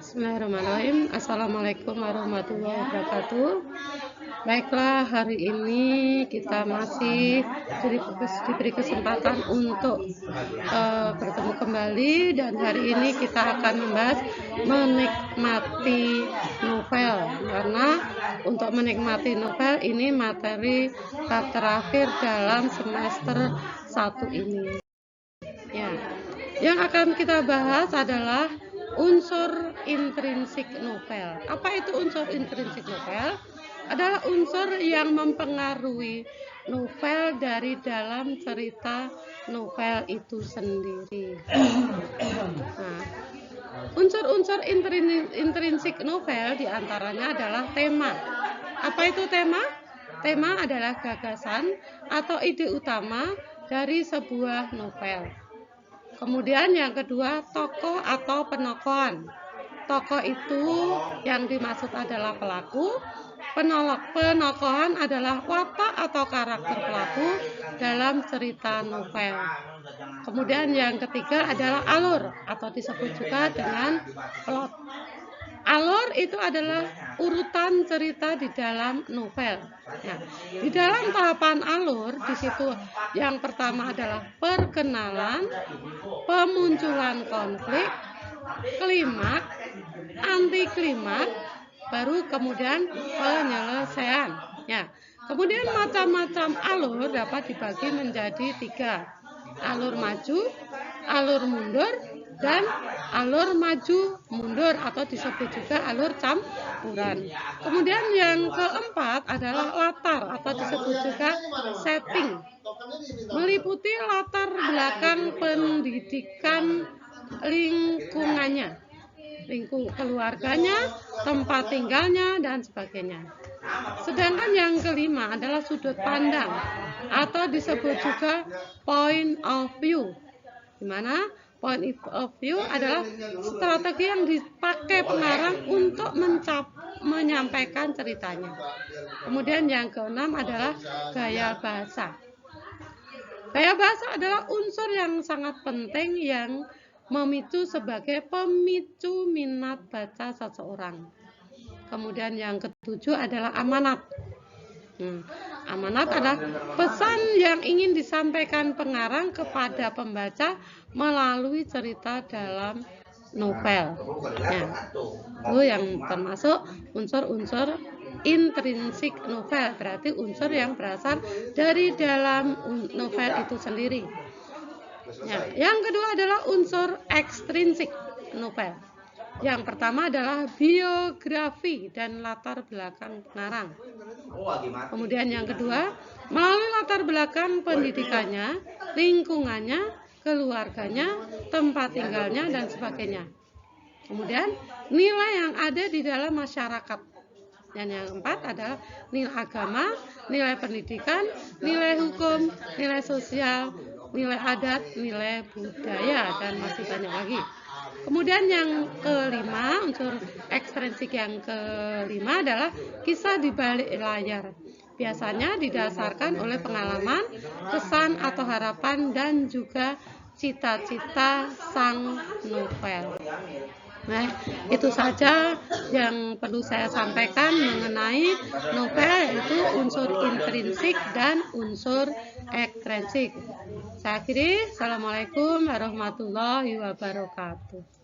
Bismillahirrahmanirrahim. Assalamualaikum warahmatullahi wabarakatuh. Baiklah, hari ini kita masih diberi kesempatan untuk bertemu kembali, dan hari ini kita akan membahas menikmati novel, karena untuk menikmati novel ini materi terakhir dalam semester 1 ini. Ya, yang akan kita bahas adalah unsur intrinsik novel. Apa itu unsur intrinsik novel? Adalah unsur yang mempengaruhi novel dari dalam cerita novel itu sendiri. Nah, unsur-unsur intrinsik novel diantaranya adalah tema. Apa itu tema? Tema adalah gagasan atau ide utama dari sebuah novel. Kemudian yang kedua, tokoh atau penokohan. Tokoh itu yang dimaksud adalah pelaku. Penokohan adalah watak atau karakter pelaku dalam cerita novel. Kemudian yang ketiga adalah alur, atau disebut juga dengan plot. Alur itu adalah urutan cerita di dalam novel. Nah, di dalam tahapan alur, di situ yang pertama adalah perkenalan, pemunculan konflik, klimaks, anti klimaks, baru kemudian penyelesaian. Ya, kemudian macam-macam alur dapat dibagi menjadi 3. Alur maju, alur mundur, dan alur maju mundur, atau disebut juga alur campuran. Kemudian yang keempat adalah latar, atau disebut juga setting, meliputi latar belakang pendidikan, lingkungannya, keluarganya, tempat tinggalnya, dan sebagainya. Sedangkan yang kelima adalah sudut pandang, atau disebut juga point of view, di mana point of view adalah strategi yang dipakai pengarang untuk menyampaikan ceritanya. Kemudian yang keenam adalah gaya bahasa. Gaya bahasa adalah unsur yang sangat penting yang memicu sebagai pemicu minat baca seseorang. Kemudian yang ketujuh adalah amanat. Amanat adalah pesan yang ingin disampaikan pengarang kepada pembaca melalui cerita dalam novel. Itu yang termasuk unsur-unsur intrinsik novel, berarti unsur yang berasal dari dalam novel itu sendiri. Yang kedua adalah unsur ekstrinsik novel. Yang pertama adalah biografi dan latar belakang pengarang. Kemudian yang kedua, melalui latar belakang pendidikannya, lingkungannya, keluarganya, tempat tinggalnya, dan sebagainya. Kemudian nilai yang ada di dalam masyarakat. Dan yang keempat adalah nilai agama, nilai pendidikan, nilai hukum, nilai sosial, nilai adat, nilai budaya, dan masih banyak lagi. Kemudian yang kelima, unsur ekstrinsik yang kelima adalah kisah di balik layar. Biasanya didasarkan oleh pengalaman, kesan atau harapan, dan juga cita-cita sang novel. Nah, itu saja yang perlu saya sampaikan mengenai novel, yaitu unsur intrinsik dan unsur ekstrinsik. Saya akhiri. Assalamualaikum warahmatullahi wabarakatuh.